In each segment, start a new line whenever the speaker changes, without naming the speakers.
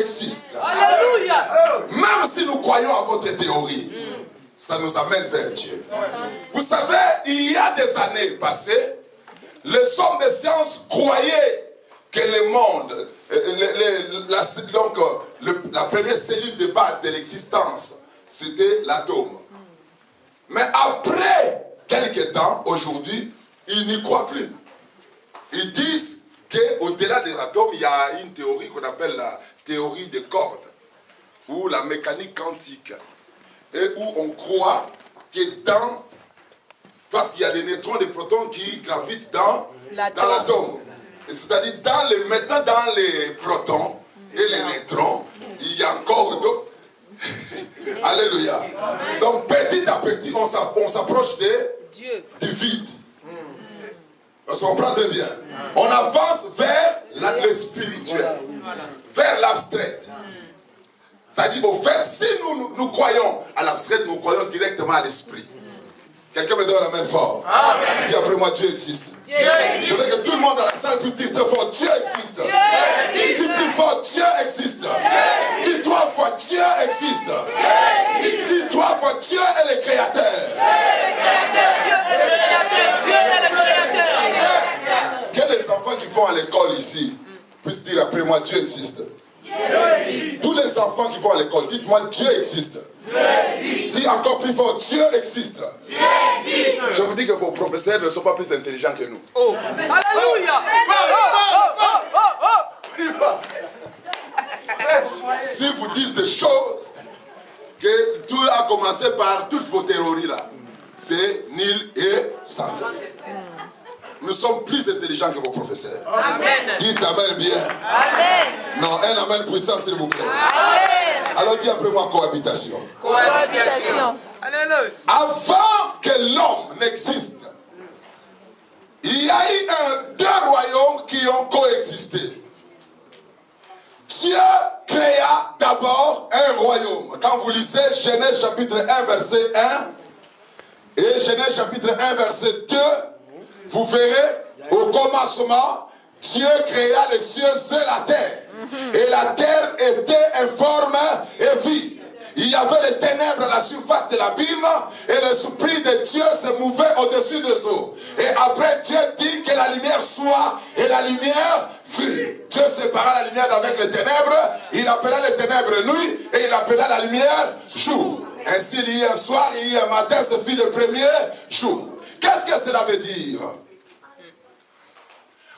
existe.
Alléluia.
Même si nous croyons à votre théorie, ça nous amène vers Dieu. Vous savez, il y a des années passées, les hommes de science croyaient que le monde, la première cellule de base de l'existence, c'était l'atome. Mais après quelques temps, aujourd'hui, ils n'y croient plus. Ils disent qu'au-delà des atomes, il y a une théorie qu'on appelle la théorie des cordes, ou la mécanique quantique, et où on croit que parce qu'il y a des neutrons, des protons qui gravitent dans l'atome. C'est-à-dire, maintenant dans les protons et les neutrons, il y a encore d'autres. Alléluia. Donc petit à petit, on s'approche du vide. On se comprend très bien. On avance vers le spirituel, vers l'abstrait. C'est-à-dire, au fait, si nous croyons à l'abstrait, nous croyons directement à l'esprit. Quelqu'un me donne la main fort. Dis après moi, Dieu existe. Je veux que tout le monde dans la salle puisse dire très fort, Dieu existe. Dis plus fort, Dieu existe. Dis trois fois, Dieu existe. Dis trois fois, Dieu est le créateur. Que les enfants qui vont à l'école ici puissent dire après moi, Dieu existe. Tous les enfants qui vont à l'école, dites-moi, Dieu existe. Dis encore plus fort, Dieu existe. Je vous dis que vos professeurs ne sont pas plus intelligents que nous.
Alléluia.
Si vous dites des choses, que tout a commencé par toutes vos théories là, c'est nul et sans effet. Nous sommes plus intelligents que vos professeurs.
Amen.
Dites amen bien.
Amen.
Non, un amen puissant s'il vous plaît.
Amen.
Alors dis après moi cohabitation.
Cohabitation. Alléluia.
Avant que l'homme n'existe, il y a eu deux royaumes qui ont coexisté. Dieu créa d'abord un royaume. Quand vous lisez Genèse chapitre 1 verset 1 et Genèse chapitre 1 verset 2, vous verrez au commencement, Dieu créa les cieux et la terre. Et la terre était informe et vide. Il y avait les ténèbres à la surface de l'abîme et l'esprit de Dieu se mouvait au-dessus des eaux. Et après Dieu dit que la lumière soit et la lumière fut. Dieu sépara la lumière d'avec les ténèbres, il appela les ténèbres nuit et il appela la lumière jour. Ainsi il y a un soir, il y a un matin, ce fut le premier jour. Qu'est-ce que cela veut dire?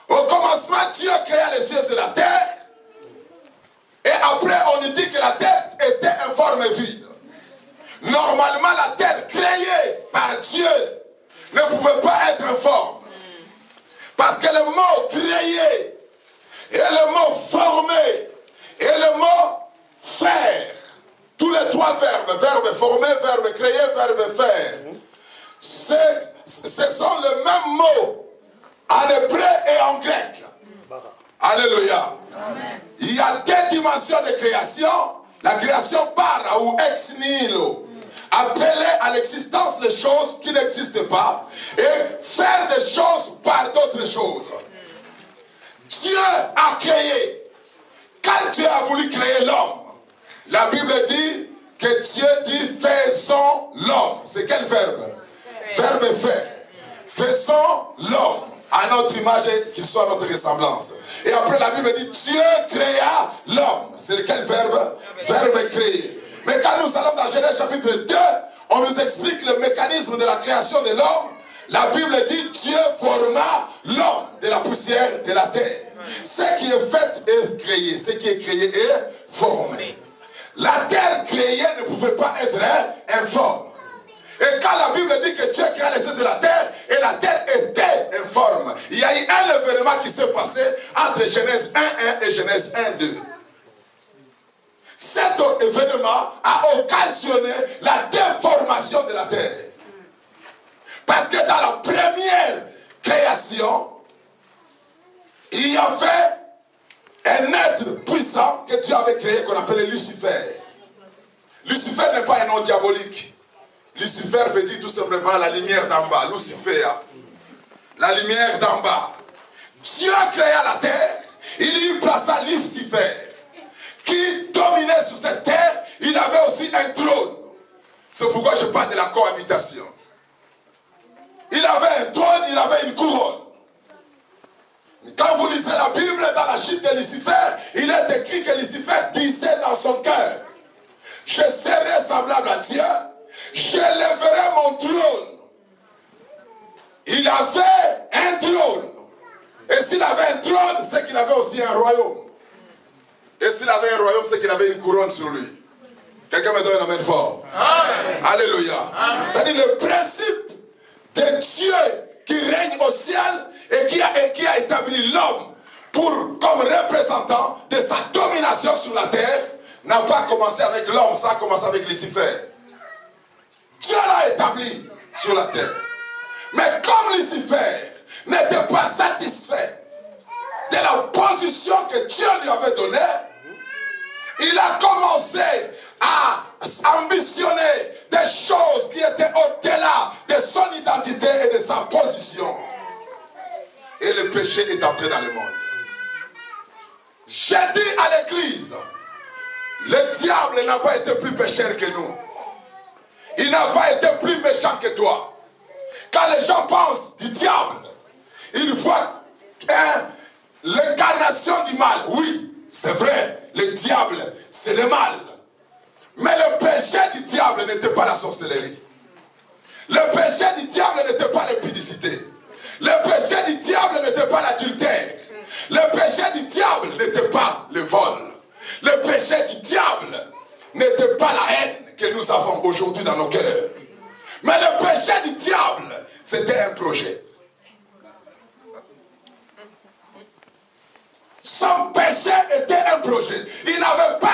Au commencement, Dieu créa les cieux et la terre. Et après, on nous dit que la terre était informe et vide. Normalement, la terre créée par Dieu ne pouvait pas être informe. Parce que le mot créé et le mot formé et le mot faire, tous les trois verbes, verbe former, verbe créer, verbe faire, ce sont le même mot en hébreu et en grec. Alléluia. Amen. Il y a deux dimensions de création. La création par ou ex nihilo, appeler à l'existence les choses qui n'existent pas et faire des choses par d'autres choses. Dieu a créé. Quand Dieu a voulu créer l'homme, la Bible dit que Dieu dit faisons l'homme. C'est quel verbe? Verbe faire. Faisons l'homme à notre image et qu'il soit notre ressemblance. Et après la Bible dit Dieu créa l'homme. C'est lequel verbe? Verbe créer. Mais quand nous allons dans Genèse chapitre 2, on nous explique le mécanisme de la création de l'homme. La Bible dit Dieu forma l'homme de la poussière de la terre. Ce qui est fait est créé. Ce qui est créé est formé. La terre créée ne pouvait pas être informe. Et quand la Bible dit que Dieu créa les cieux et la terre était informe, il y a eu un événement qui s'est passé entre Genèse 1.1 et Genèse 1.2. Cet événement a occasionné la déformation de la terre. Parce que dans la première création, il y avait un être puissant que Dieu avait créé qu'on appelait Lucifer. Lucifer n'est pas un nom diabolique. Lucifer veut dire tout simplement la lumière d'en bas, Lucifer, la lumière d'en bas. Dieu créa la terre, il y plaça Lucifer, qui un trône. C'est pourquoi je parle de la cohabitation. Il avait un trône, il avait une couronne. Quand vous lisez la Bible, dans la chute de Lucifer, il est écrit que Lucifer disait dans son cœur, je serai semblable à Dieu, j'élèverai mon trône. Il avait un trône. Et s'il avait un trône, c'est qu'il avait aussi un royaume. Et s'il avait un royaume, c'est qu'il avait une couronne sur lui. Quelqu'un me donne un amen fort. Amen. Alléluia. C'est-à-dire le principe de Dieu qui règne au ciel et qui a établi l'homme comme représentant de sa domination sur la terre n'a pas commencé avec l'homme, ça a commencé avec Lucifer. Dieu l'a établi sur la terre. Mais comme Lucifer n'était pas satisfait de la position que Dieu lui avait donnée, il a commencé à ambitionner des choses qui étaient au-delà de son identité et de sa position. Et le péché est entré dans le monde. J'ai dit à l'église, le diable n'a pas été plus pécheur que nous. Il n'a pas été plus méchant que toi. Quand les gens pensent du diable, ils voient l'incarnation du mal. Oui, c'est vrai, le diable, c'est le mal. Mais le péché du diable n'était pas la sorcellerie. Le péché du diable n'était pas l'impudicité. Le péché du diable n'était pas l'adultère. Le péché du diable n'était pas le vol. Le péché du diable n'était pas la haine que nous avons aujourd'hui dans nos cœurs. Mais le péché du diable, c'était un projet. Son péché était un projet. Il n'avait pas